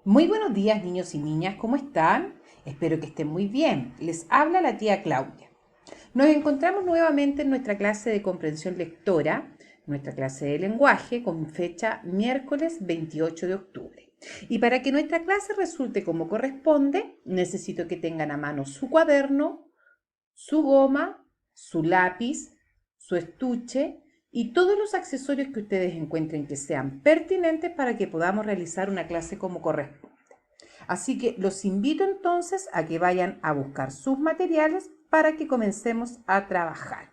Muy buenos días, niños y niñas, ¿cómo están? Espero que estén muy bien. Les habla la tía Claudia. Nos encontramos nuevamente en nuestra clase de comprensión lectora, nuestra clase de lenguaje, con fecha miércoles 28 de octubre. Y para que nuestra clase resulte como corresponde, necesito que tengan a mano su cuaderno, su goma, su lápiz, su estuche y todos los accesorios que ustedes encuentren que sean pertinentes para que podamos realizar una clase como corresponde. Así que los invito entonces a que vayan a buscar sus materiales para que comencemos a trabajar.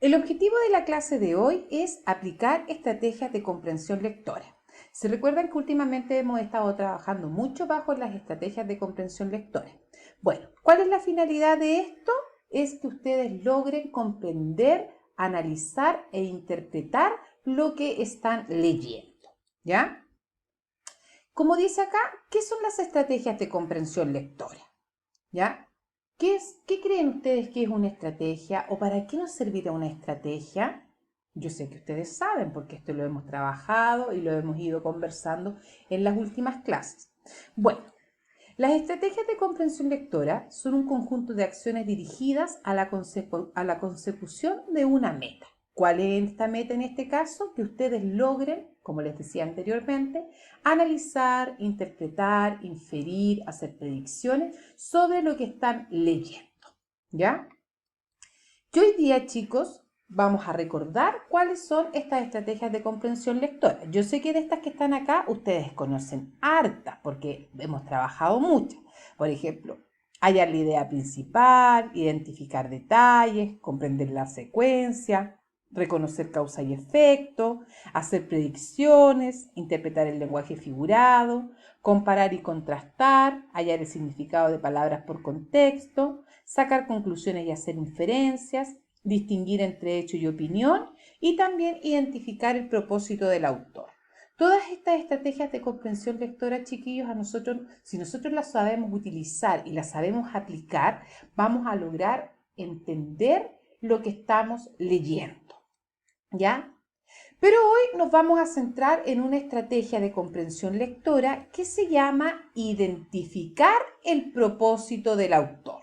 El objetivo de la clase de hoy es aplicar estrategias de comprensión lectora. Se recuerdan que últimamente hemos estado trabajando mucho bajo las estrategias de comprensión lectora. Bueno, ¿cuál es la finalidad de esto? Es que ustedes logren comprender, analizar e interpretar lo que están leyendo. ¿Ya? Como dice acá, ¿qué son las estrategias de comprensión lectora? ¿Ya? ¿Qué creen ustedes que es una estrategia o para qué nos servirá una estrategia? Yo sé que ustedes saben porque esto lo hemos trabajado y lo hemos ido conversando en las últimas clases. Bueno, las estrategias de comprensión lectora son un conjunto de acciones dirigidas a la consecución de una meta. ¿Cuál es esta meta en este caso? Que ustedes logren, como les decía anteriormente, analizar, interpretar, inferir, hacer predicciones sobre lo que están leyendo. ¿Ya? Y hoy día, chicos, vamos a recordar cuáles son estas estrategias de comprensión lectora. Yo sé que de estas que están acá, ustedes conocen hartas, porque hemos trabajado muchas. Por ejemplo, hallar la idea principal, identificar detalles, comprender la secuencia, reconocer causa y efecto, hacer predicciones, interpretar el lenguaje figurado, comparar y contrastar, hallar el significado de palabras por contexto, sacar conclusiones y hacer inferencias, distinguir entre hecho y opinión y también identificar el propósito del autor. Todas estas estrategias de comprensión lectora, chiquillos, si nosotros las sabemos utilizar y las sabemos aplicar, vamos a lograr entender lo que estamos leyendo. ¿Ya? Pero hoy nos vamos a centrar en una estrategia de comprensión lectora que se llama identificar el propósito del autor.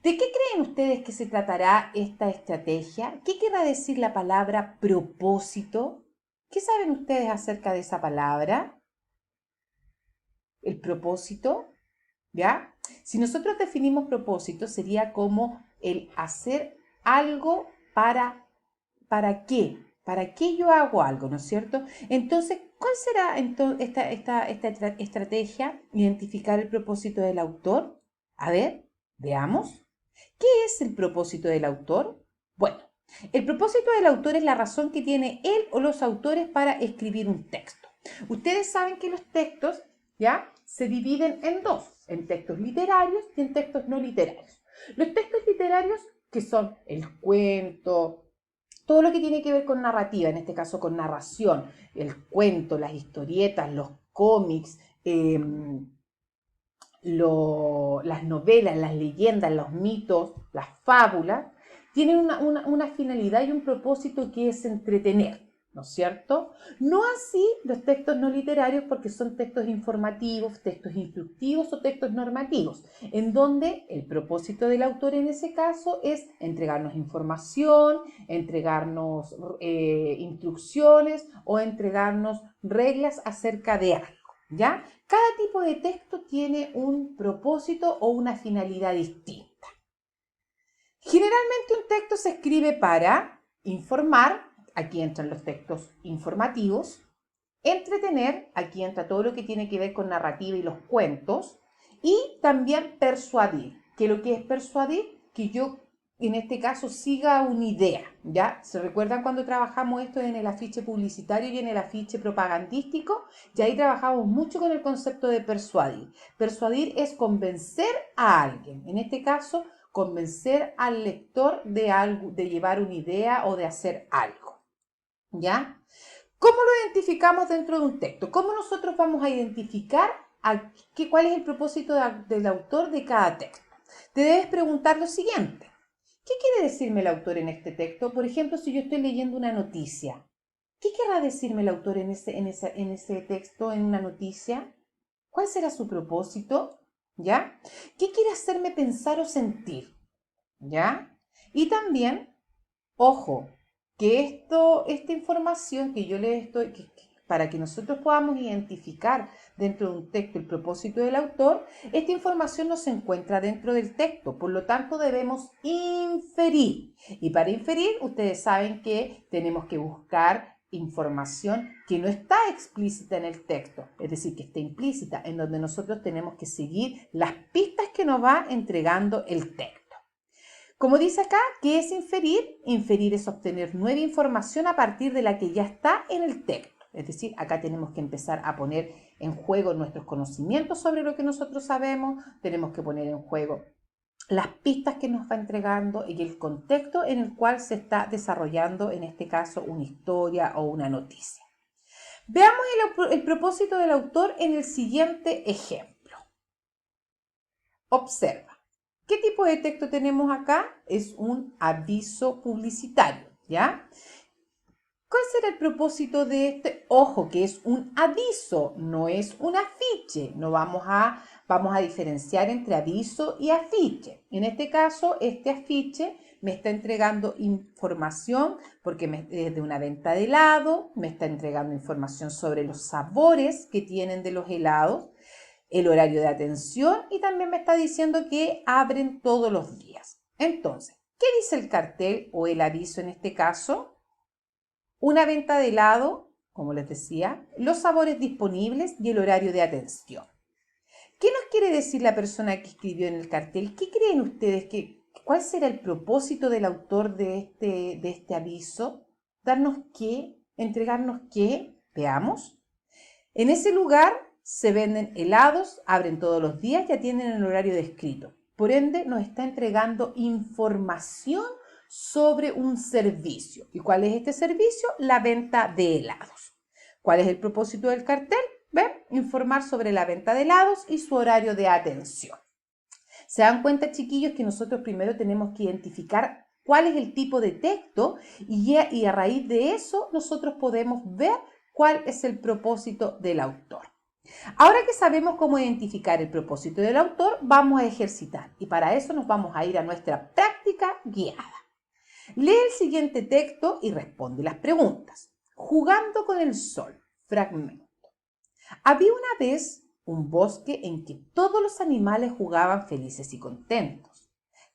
¿De qué creen ustedes que se tratará esta estrategia? ¿Qué querrá decir la palabra propósito? ¿Qué saben ustedes acerca de esa palabra? El propósito, ¿ya? Si nosotros definimos propósito, sería como el hacer algo ¿para qué? ¿Para qué yo hago algo, no es cierto? Entonces, ¿cuál será esta estrategia? Identificar el propósito del autor. A ver, veamos. ¿Qué es el propósito del autor? Bueno, el propósito del autor es la razón que tiene él o los autores para escribir un texto. Ustedes saben que los textos, ¿ya? Se dividen en dos, en textos literarios y en textos no literarios. Los textos literarios, que son el cuento, todo lo que tiene que ver con narrativa, en este caso con narración, el cuento, las historietas, los cómics, las novelas, las leyendas, los mitos, las fábulas, tienen una finalidad y un propósito que es entretener, ¿no es cierto? No así los textos no literarios porque son textos informativos, textos instructivos o textos normativos, en donde el propósito del autor en ese caso es entregarnos información, entregarnos instrucciones o entregarnos reglas acerca de algo. ¿Ya? Cada tipo de texto tiene un propósito o una finalidad distinta. Generalmente un texto se escribe para informar, aquí entran los textos informativos, entretener, aquí entra todo lo que tiene que ver con narrativa y los cuentos, y también persuadir, que lo que es persuadir, que yo en este caso siga una idea, ¿ya? ¿Se recuerdan cuando trabajamos esto en el afiche publicitario y en el afiche propagandístico? Y ahí trabajamos mucho con el concepto de persuadir. Persuadir es convencer a alguien, en este caso, convencer al lector de algo, de llevar una idea o de hacer algo, ¿ya? ¿Cómo lo identificamos dentro de un texto? ¿Cómo nosotros vamos a identificar cuál es el propósito del autor de cada texto? Te debes preguntar lo siguiente. ¿Qué quiere decirme el autor en este texto? Por ejemplo, si yo estoy leyendo una noticia, ¿Qué querrá decirme el autor en ese texto, en una noticia? ¿Cuál será su propósito? ¿Ya? ¿Qué quiere hacerme pensar o sentir? ¿Ya? Y también, ojo, que esta información que yo le estoy, para que nosotros podamos identificar dentro de un texto el propósito del autor, esta información no se encuentra dentro del texto, por lo tanto debemos inferir. Y para inferir, ustedes saben que tenemos que buscar información que no está explícita en el texto, es decir, que está implícita, en donde nosotros tenemos que seguir las pistas que nos va entregando el texto. Como dice acá, ¿qué es inferir? Inferir es obtener nueva información a partir de la que ya está en el texto. Es decir, acá tenemos que empezar a poner en juego nuestros conocimientos sobre lo que nosotros sabemos, tenemos que poner en juego las pistas que nos va entregando y el contexto en el cual se está desarrollando, en este caso, una historia o una noticia. Veamos el propósito del autor en el siguiente ejemplo. Observa. ¿Qué tipo de texto tenemos acá? Es un aviso publicitario, ¿ya? ¿Cuál será el propósito de este? Ojo, que es un aviso, no es un afiche. No vamos a diferenciar entre aviso y afiche. En este caso, este afiche me está entregando información porque es de una venta de helado, me está entregando información sobre los sabores que tienen de los helados, el horario de atención y también me está diciendo que abren todos los días. Entonces, ¿qué dice el cartel o el aviso en este caso? Una venta de helado, como les decía, los sabores disponibles y el horario de atención. ¿Qué nos quiere decir la persona que escribió en el cartel? ¿Qué creen ustedes? ¿Cuál será el propósito del autor de este aviso? ¿Darnos qué? ¿Entregarnos qué? Veamos. En ese lugar se venden helados, abren todos los días y atienden el horario descrito. Por ende, nos está entregando información sobre un servicio. ¿Y cuál es este servicio? La venta de helados. ¿Cuál es el propósito del cartel? ¿Ven? Informar sobre la venta de helados y su horario de atención. ¿Se dan cuenta, chiquillos, que nosotros primero tenemos que identificar cuál es el tipo de texto y a raíz de eso nosotros podemos ver cuál es el propósito del autor? Ahora que sabemos cómo identificar el propósito del autor, vamos a ejercitar y para eso nos vamos a ir a nuestra práctica guiada. Lee el siguiente texto y responde las preguntas. Jugando con el sol. Fragmento. Había una vez un bosque en que todos los animales jugaban felices y contentos,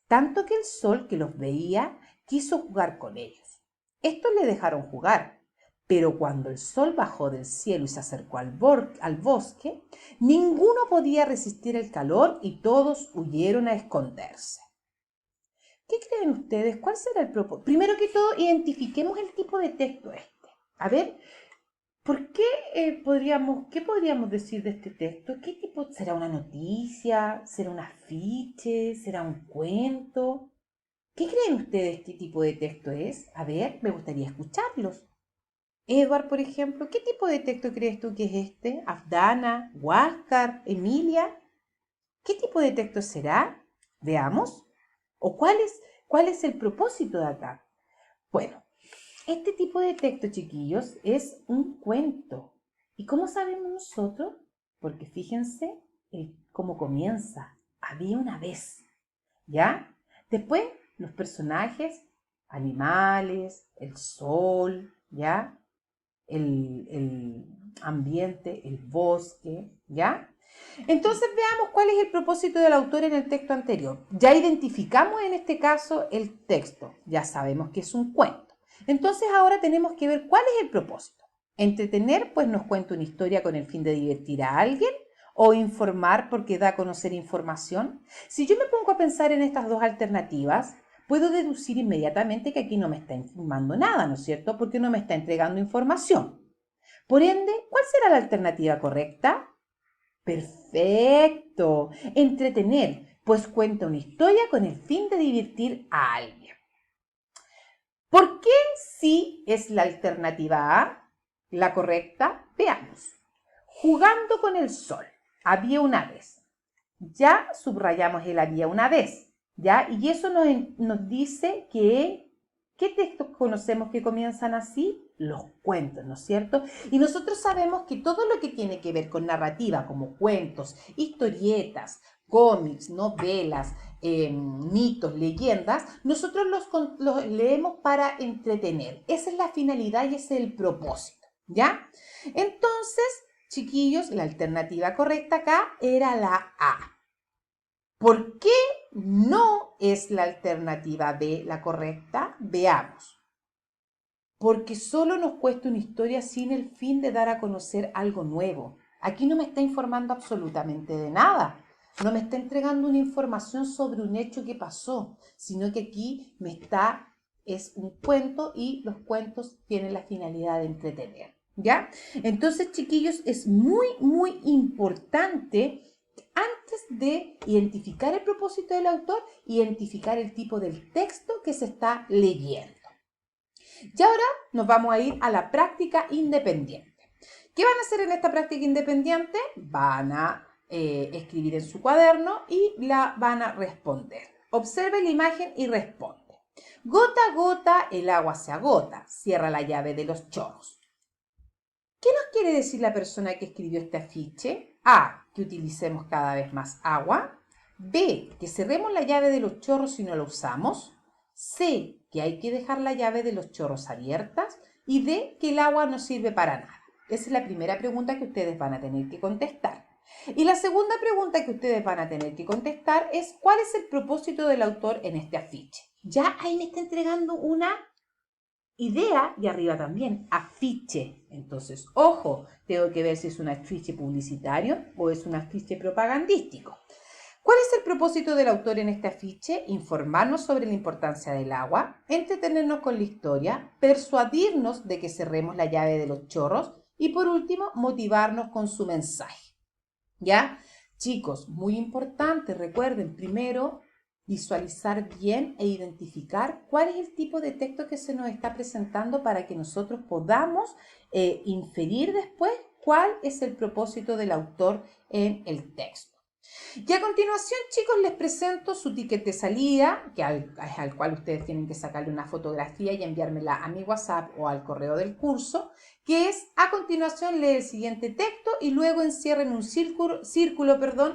tanto que el sol que los veía quiso jugar con ellos. Estos le dejaron jugar, pero cuando el sol bajó del cielo y se acercó al bosque, ninguno podía resistir el calor y todos huyeron a esconderse. ¿Qué creen ustedes? ¿Cuál será el propósito? Primero que todo, identifiquemos el tipo de texto este. A ver, ¿por qué qué podríamos decir de este texto? ¿Qué tipo? ¿Será una noticia? ¿Será un afiche? ¿Será un cuento? ¿Qué creen ustedes qué tipo de texto es? A ver, me gustaría escucharlos. Edward, por ejemplo, ¿qué tipo de texto crees tú que es este? Afdana, Huáscar, Emilia. ¿Qué tipo de texto será? Veamos. ¿O cuál es el propósito de acá? Bueno, este tipo de texto, chiquillos, es un cuento. ¿Y cómo sabemos nosotros? Porque fíjense cómo comienza. Había una vez, ¿ya? Después, los personajes, animales, el sol, ¿ya? El ambiente, el bosque, ¿ya? Entonces veamos cuál es el propósito del autor en el texto anterior. Ya identificamos en este caso el texto, ya sabemos que es un cuento. Entonces ahora tenemos que ver cuál es el propósito. Entretener, pues nos cuenta una historia con el fin de divertir a alguien, o informar porque da a conocer información. Si yo me pongo a pensar en estas dos alternativas, puedo deducir inmediatamente que aquí no me está informando nada, ¿no es cierto? Porque no me está entregando información. Por ende, ¿cuál será la alternativa correcta? Perfecto. Entretener, pues cuenta una historia con el fin de divertir a alguien. ¿Por qué sí es la alternativa A la correcta? Veamos. Jugando con el sol. Había una vez. Ya subrayamos el había una vez. ¿Ya? Y eso nos dice que ¿Qué textos conocemos que comienzan así? Los cuentos, ¿no es cierto? Y nosotros sabemos que todo lo que tiene que ver con narrativa, como cuentos, historietas, cómics, novelas, mitos, leyendas, nosotros los leemos para entretener. Esa es la finalidad y ese es el propósito, ¿ya? Entonces, chiquillos, la alternativa correcta acá era la A. ¿Por qué no es la alternativa B la correcta? Veamos. Porque solo nos cuesta una historia sin el fin de dar a conocer algo nuevo. Aquí no me está informando absolutamente de nada. No me está entregando una información sobre un hecho que pasó, sino que aquí es un cuento y los cuentos tienen la finalidad de entretener. ¿Ya? Entonces, chiquillos, es muy, muy importante antes de identificar el propósito del autor, identificar el tipo del texto que se está leyendo. Y ahora nos vamos a ir a la práctica independiente. ¿Qué van a hacer en esta práctica independiente? Van a escribir en su cuaderno y la van a responder. Observe la imagen y responde. Gota a gota el agua se agota, cierra la llave de los chorros. ¿Qué nos quiere decir la persona que escribió este afiche? A, que utilicemos cada vez más agua. B, que cerremos la llave de los chorros si no la usamos. C, que hay que dejar la llave de los chorros abiertas. Y D, que el agua no sirve para nada. Esa es la primera pregunta que ustedes van a tener que contestar. Y la segunda pregunta que ustedes van a tener que contestar es ¿cuál es el propósito del autor en este afiche? Ya ahí me está entregando una idea y arriba también, afiche. Entonces, ojo, tengo que ver si es un afiche publicitario o es un afiche propagandístico. ¿Cuál es el propósito del autor en este afiche? Informarnos sobre la importancia del agua, entretenernos con la historia, persuadirnos de que cerremos la llave de los chorros y por último, motivarnos con su mensaje. ¿Ya? Chicos, muy importante, recuerden, primero visualizar bien e identificar cuál es el tipo de texto que se nos está presentando para que nosotros podamos inferir después cuál es el propósito del autor en el texto. Y a continuación, chicos, les presento su ticket de salida, al cual ustedes tienen que sacarle una fotografía y enviármela a mi WhatsApp o al correo del curso, que es, a continuación, lee el siguiente texto y luego encierra en un círculo,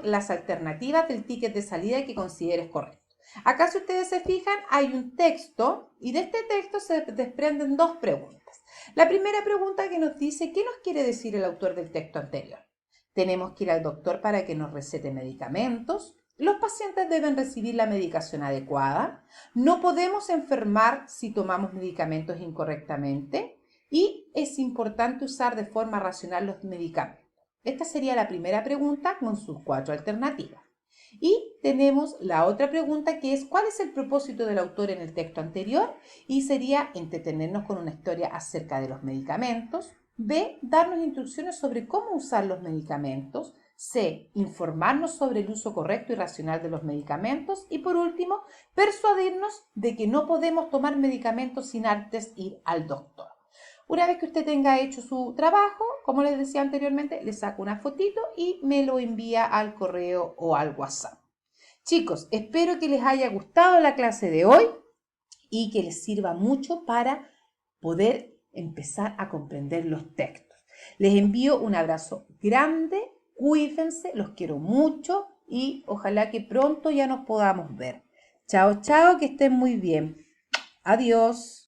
las alternativas del ticket de salida que consideres correcto. Acá, si ustedes se fijan, hay un texto y de este texto se desprenden dos preguntas. La primera pregunta que nos dice, ¿qué nos quiere decir el autor del texto anterior? Tenemos que ir al doctor para que nos recete medicamentos. Los pacientes deben recibir la medicación adecuada. No podemos enfermar si tomamos medicamentos incorrectamente. Y es importante usar de forma racional los medicamentos. Esta sería la primera pregunta con sus 4 alternativas. Y tenemos la otra pregunta que es ¿cuál es el propósito del autor en el texto anterior? Y sería entretenernos con una historia acerca de los medicamentos. B, darnos instrucciones sobre cómo usar los medicamentos. C, informarnos sobre el uso correcto y racional de los medicamentos. Y por último, persuadirnos de que no podemos tomar medicamentos sin antes ir al doctor. Una vez que usted tenga hecho su trabajo, como les decía anteriormente, le saco una fotito y me lo envía al correo o al WhatsApp. Chicos, espero que les haya gustado la clase de hoy y que les sirva mucho para poder empezar a comprender los textos. Les envío un abrazo grande, cuídense, los quiero mucho y ojalá que pronto ya nos podamos ver. Chao, chao, que estén muy bien. Adiós.